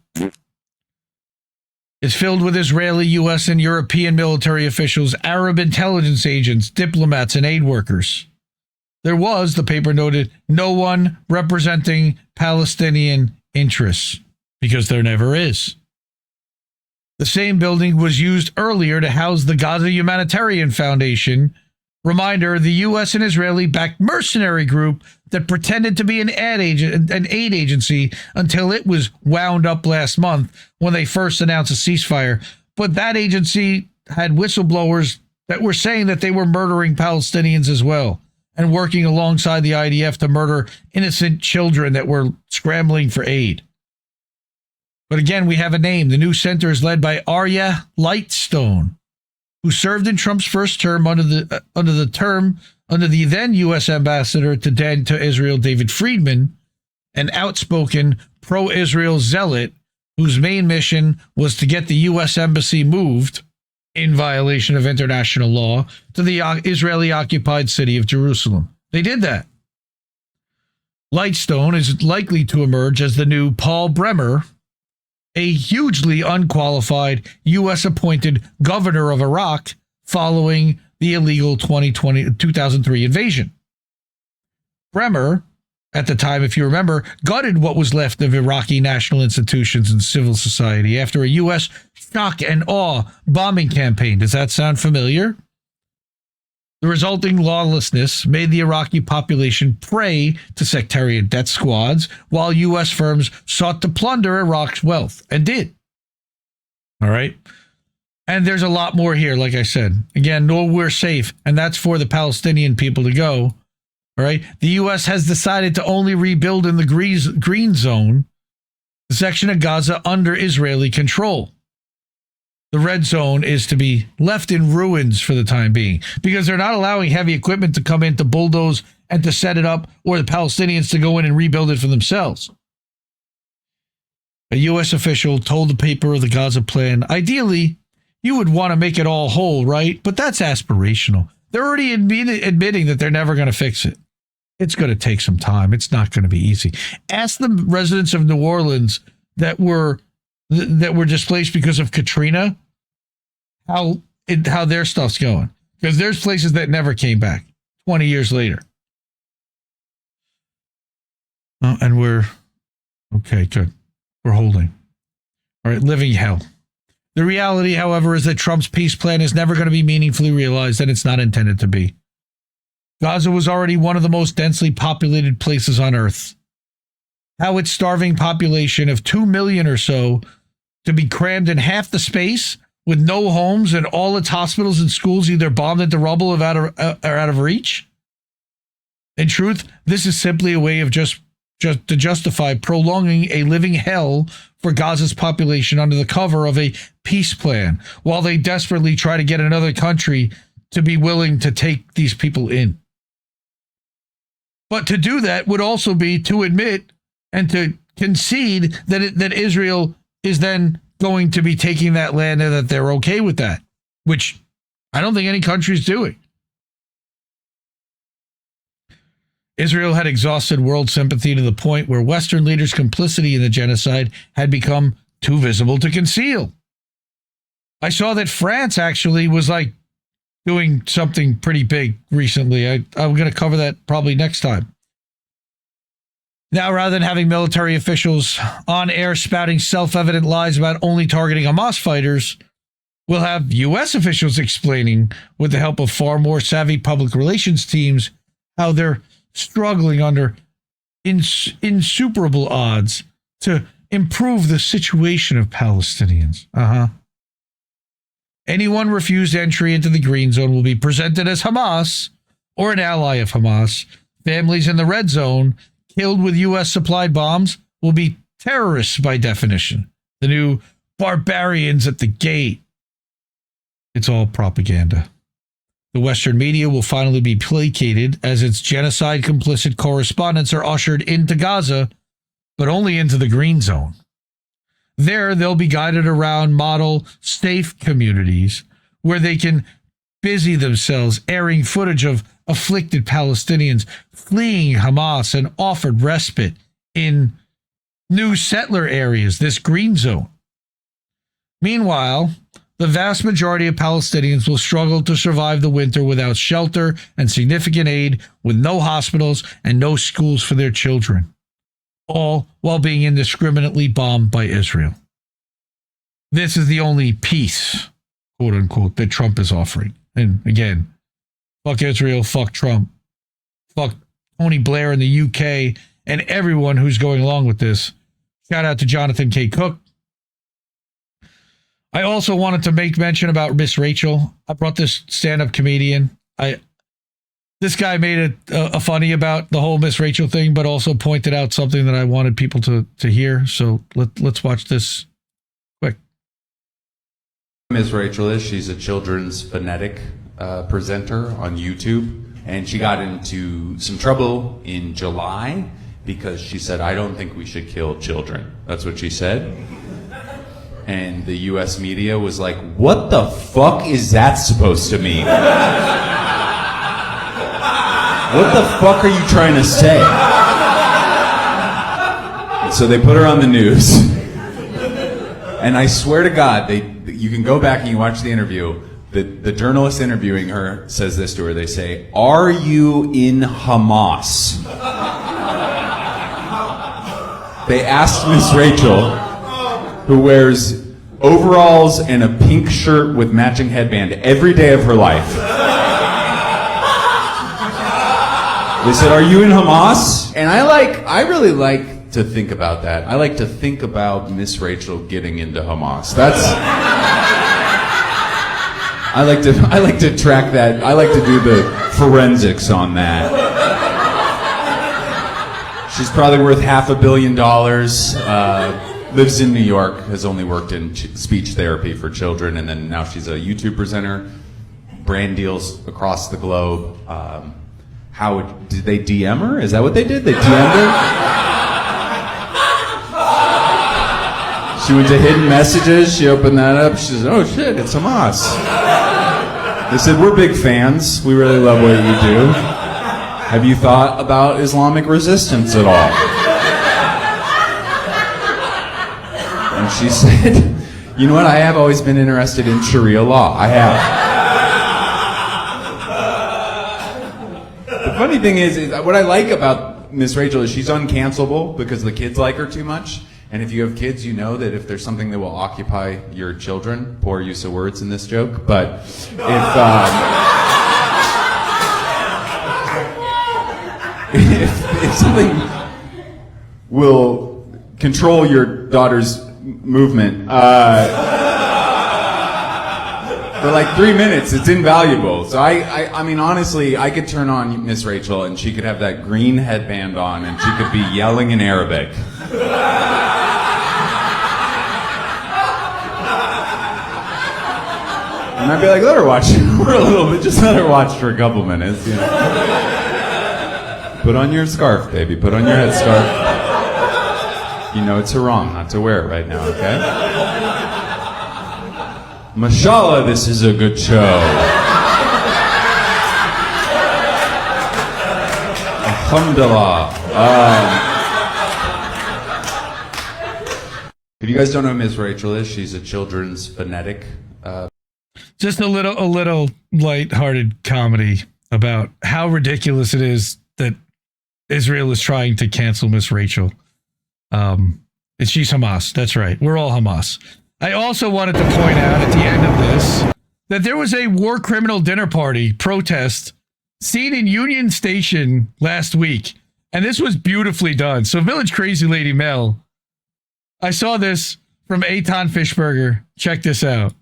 is filled with Israeli, U.S., and European military officials, Arab intelligence agents, diplomats, and aid workers. There was, the paper noted, no one representing Palestinian interests, because there never is. The same building was used earlier to house the Gaza Humanitarian Foundation. Reminder, the U.S. and Israeli-backed mercenary group that pretended to be an aid agency until it was wound up last month when they first announced a ceasefire. But that agency had whistleblowers that were saying that they were murdering Palestinians as well, and working alongside the IDF to murder innocent children that were scrambling for aid. But again, we have a name. The new center is led by Arya Lightstone, who served in Trump's first term under the then U.S. ambassador to Israel, David Friedman, an outspoken pro-Israel zealot whose main mission was to get the U.S. embassy moved, in violation of international law, to the Israeli-occupied city of Jerusalem. They did that. Lightstone is likely to emerge as the new Paul Bremer, a hugely unqualified U.S.-appointed governor of Iraq following the illegal 2003 invasion. Bremer, at the time, if you remember, gutted what was left of Iraqi national institutions and civil society after a U.S. shock and awe bombing campaign. Does that sound familiar? The resulting lawlessness made the Iraqi population prey to sectarian death squads, while U.S. firms sought to plunder Iraq's wealth, and did. All right? And there's a lot more here, like I said. Again, nowhere safe, and that's for the Palestinian people to go. All right? The U.S. has decided to only rebuild in the green zone, the section of Gaza under Israeli control. The red zone is to be left in ruins for the time being because they're not allowing heavy equipment to come in to bulldoze and to set it up, or the Palestinians to go in and rebuild it for themselves. A U.S. official told the paper of the Gaza plan, ideally, you would want to make it all whole, right? But that's aspirational. They're already admitting that they're never going to fix it. It's going to take some time. It's not going to be easy. Ask the residents of New Orleans that were displaced because of Katrina, how their stuff's going. Because there's places that never came back 20 years later. And okay, good. We're holding. All right, living hell. The reality, however, is that Trump's peace plan is never going to be meaningfully realized, and it's not intended to be. Gaza was already one of the most densely populated places on Earth. How its starving population of 2 million or so to be crammed in half the space with no homes and all its hospitals and schools either bombed into rubble or out of reach? In truth, this is simply a way of just to justify prolonging a living hell for Gaza's population under the cover of a peace plan, while they desperately try to get another country to be willing to take these people in. But to do that would also be to admit and to concede that Israel is then going to be taking that land and that they're okay with that, which I don't think any country is doing. Israel had exhausted world sympathy to the point where Western leaders' complicity in the genocide had become too visible to conceal. I saw that France actually was doing something pretty big recently. I'm going to cover that probably next time. Now, rather than having military officials on air spouting self-evident lies about only targeting Hamas fighters, we'll have U.S. officials explaining, with the help of far more savvy public relations teams, how they're struggling under insuperable odds to improve the situation of Palestinians. Anyone refused entry into the green zone will be presented as Hamas or an ally of Hamas. Families in the red zone killed with U.S. supplied bombs will be terrorists by definition. The new barbarians at the gate. It's all propaganda. The Western media will finally be placated as its genocide complicit correspondents are ushered into Gaza, but only into the green zone. There, they'll be guided around model safe communities where they can busy themselves airing footage of afflicted Palestinians fleeing Hamas and offered respite in new settler areas, this green zone. Meanwhile, the vast majority of Palestinians will struggle to survive the winter without shelter and significant aid, with no hospitals and no schools for their children, all while being indiscriminately bombed by Israel. This is the only peace, quote unquote, that Trump is offering. And again, fuck Israel, fuck Trump, fuck Tony Blair in the UK, and everyone who's going along with this. Shout out to Jonathan K. Cook. I also wanted to make mention about Miss Rachel. I brought this stand-up comedian. This guy made a funny about the whole Miss Rachel thing, but also pointed out something that I wanted people to hear. So let's watch this quick. Miss Rachel is. She's a children's phonetic presenter on YouTube, and she got into some trouble in July because she said, "I don't think we should kill children." That's what she said. And the U.S. media was like, "What the fuck is that supposed to mean? What the fuck are you trying to say?" So they put her on the news. And I swear to God, you can go back and you watch the interview. The journalist interviewing her says this to her. They say, "Are you in Hamas?" They asked Miss Rachel, who wears overalls and a pink shirt with matching headband every day of her life. They said, "Are you in Hamas?" And I really like to think about that. I like to think about Miss Rachel getting into Hamas. I like to track that. I like to do the forensics on that. She's probably worth $500 million. Lives in New York. Has only worked in speech therapy for children, and then now she's a YouTube presenter. Brand deals across the globe. How did they DM her? Is that what they did? They DM'd her? She went to hidden messages. She opened that up. She said, "Oh shit, it's Hamas." They said, "We're big fans. We really love what you do. Have you thought about Islamic resistance at all?" And she said, "You know what? I have always been interested in Sharia law. I have." The funny thing is what I like about Miss Rachel is she's uncancelable because the kids like her too much. And if you have kids, you know that if there's something that will occupy your children, poor use of words in this joke, but if something will control your daughter's movement for like 3 minutes, it's invaluable. So I mean, honestly, I could turn on Miss Rachel and she could have that green headband on and she could be yelling in Arabic. And I'd be like, let her watch for a little bit, just let her watch for a couple minutes, you know. Put on your scarf, baby, put on your headscarf. You know it's haram not to wear it right now, okay? Mashallah, this is a good show. Alhamdulillah. If you guys don't know who Miss Rachel is, she's a children's phonetic. Just a little lighthearted comedy about how ridiculous it is that Israel is trying to cancel Miss Rachel. She's Hamas. That's right. We're all Hamas. I also wanted to point out at the end of this that there was a war criminal dinner party protest seen in Union Station last week. And this was beautifully done. So Village Crazy Lady Mel, I saw this from Eitan Fishburger. Check this out.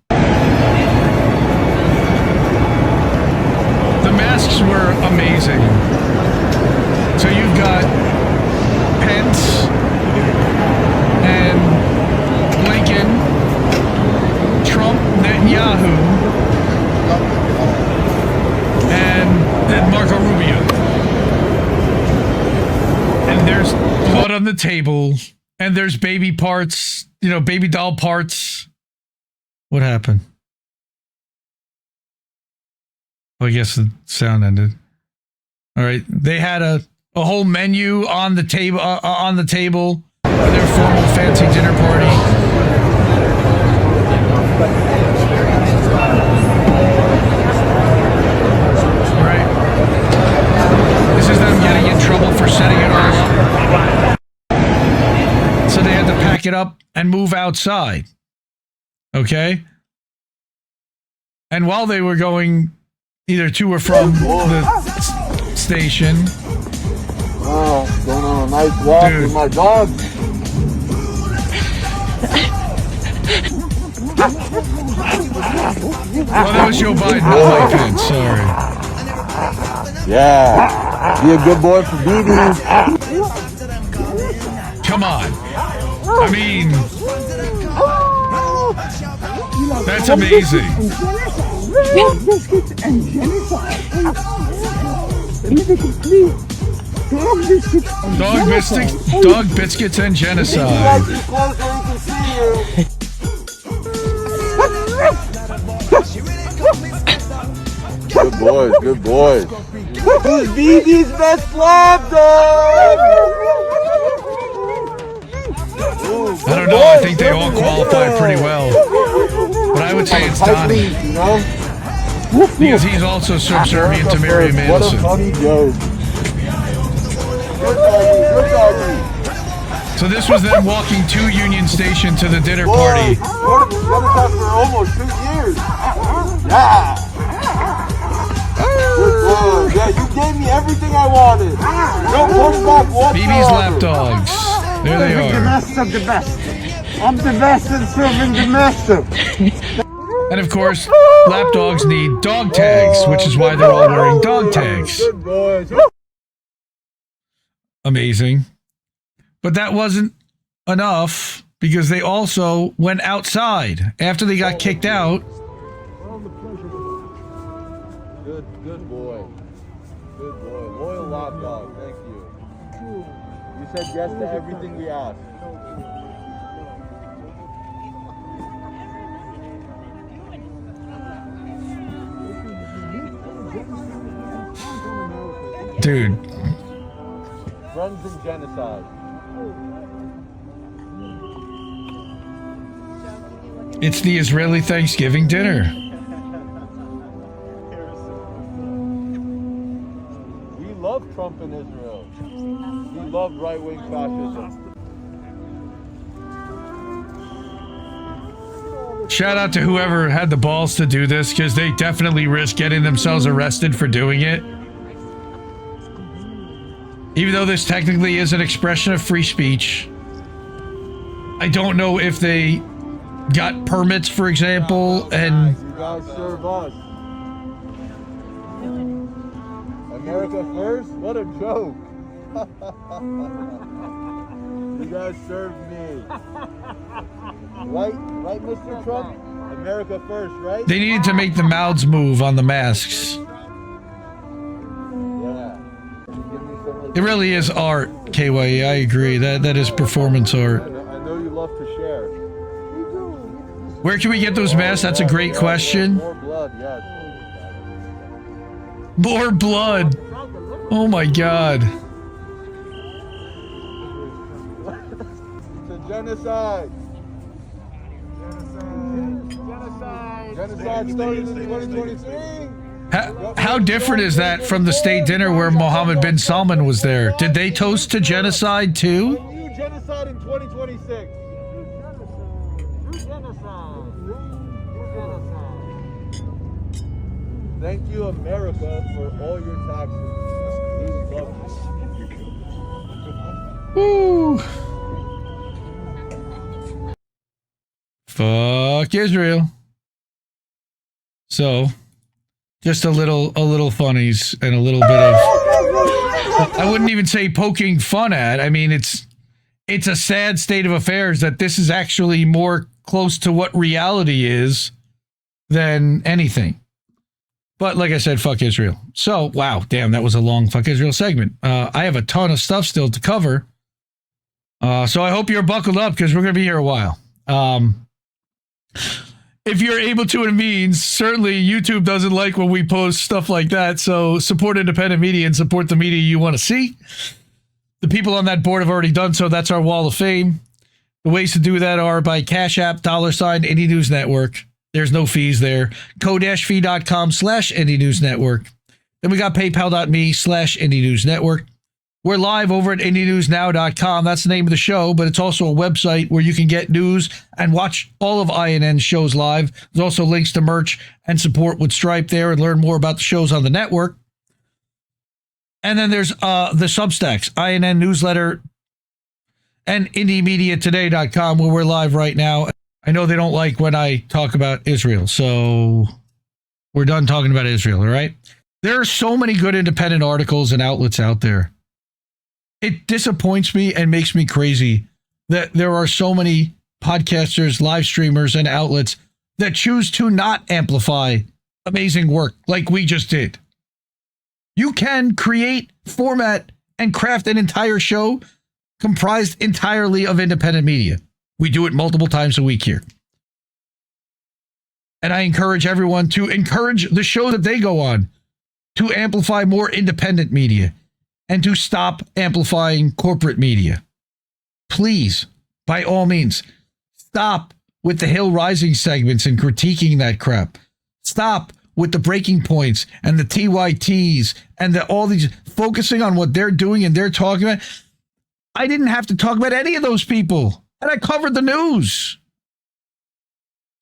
The masks were amazing. So you've got Pence and Blinken, Trump, Netanyahu, and Marco Rubio. And there's blood on the table, and there's baby parts, baby doll parts. What happened? Well, I guess the sound ended. All right, they had a whole menu on the table for their formal fancy dinner party. All right, this is them getting in trouble for setting it all up. So they had to pack it up and move outside. Okay, and while they were going either to or from the station. Oh, going on a nice walk with my dog. Well, that was Joe Biden, not Mike Pence, sorry. Yeah, be a good boy for BB. Come on. I mean, that's amazing. Dog biscuits and genocide. Good boys, good boys. Who's BB's best lab dog? I don't know. I think they all qualify pretty well. But I would say it's Donnie. You know? Because he's also subservient to Miriam What a Anderson. funny joke. Good doggy, good doggy. So this was them walking to Union Station to the dinner party. We're gonna talk for almost 2 years. Yeah. Good boy. Yeah, you gave me everything I wanted. No quarterback, BB's lapdogs. There they The are. best of the best. I'm the best at serving the master. And of course, lapdogs need dog tags, which is why they're all wearing dog tags. Good boys. Amazing. But that wasn't enough because they also went outside after they got kicked out. Good boy. Good boy. Loyal lapdog. Thank you. You said yes to everything we asked. Dude, Friends in genocide. it's the Israeli Thanksgiving dinner. We love Trump and Israel. We love right-wing fascism. Shout out to whoever had the balls to do this because they definitely risk getting themselves arrested for doing it. Even though this technically is an expression of free speech, I don't know if they got permits, for example, and You guys serve us. America first? What a joke. You guys serve me. Right, Mr. Trump? America first, right? they needed to make the mouths move on the masks. Yeah. It really is art, KYE. I agree. That is performance art. I know you love to share. Where can we get those masks? That's a great question. More blood, yes. More blood. Oh my god. It's a genocide. Genocide started in 2023. How different is that from the state dinner where Mohammed bin Salman was there? Did they toast to genocide too? New genocide in 2026. Thank you, America, for all your taxes. We love you. Woo. Fuck Israel. So, just a little funnies and a little bit of, I wouldn't even say poking fun at. I mean, it's a sad state of affairs that this is actually more close to what reality is than anything. But like I said, fuck Israel. So, wow, damn, that was a long fuck Israel segment. I have a ton of stuff still to cover. So I hope you're buckled up because we're going to be here a while. If you're able to and means, certainly YouTube doesn't like when we post stuff like that. So support independent media and support the media you want to see. The people on that board have already done so. That's our wall of fame. The ways to do that are by Cash App, $, Indie News Network. There's no fees there. ko-fi.com/Indie News Network. Then we got paypal.me/Indie News Network. We're live over at IndieNewsNow.com. That's the name of the show, but it's also a website where you can get news and watch all of INN's shows live. There's also links to merch and support with Stripe there and learn more about the shows on the network. And then there's the Substacks, INN Newsletter, and IndieMediaToday.com, where we're live right now. I know they don't like when I talk about Israel, so we're done talking about Israel, all right? There are so many good independent articles and outlets out there. It disappoints me and makes me crazy that there are so many podcasters, live streamers, and outlets that choose to not amplify amazing work like we just did. You can create, format, and craft an entire show comprised entirely of independent media. We do it multiple times a week here. And I encourage everyone to encourage the show that they go on to amplify more independent media and to stop amplifying corporate media. Please, by all means, stop with the Hill Rising segments and critiquing that crap. Stop with the breaking points and the TYTs and all these, focusing on what they're doing and they're talking about. I didn't have to talk about any of those people, and I covered the news.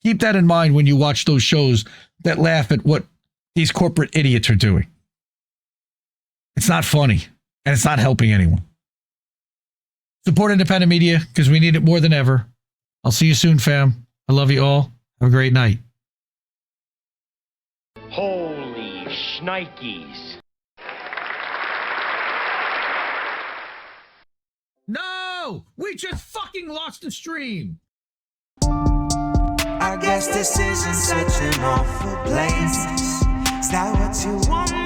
Keep that in mind when you watch those shows that laugh at what these corporate idiots are doing. It's not funny, and it's not helping anyone. Support independent media because we need it more than ever. I'll see you soon, fam. I love you all. Have a great night. Holy shnikes. No! We just fucking lost the stream! I guess this isn't such an awful place. Is that what you want?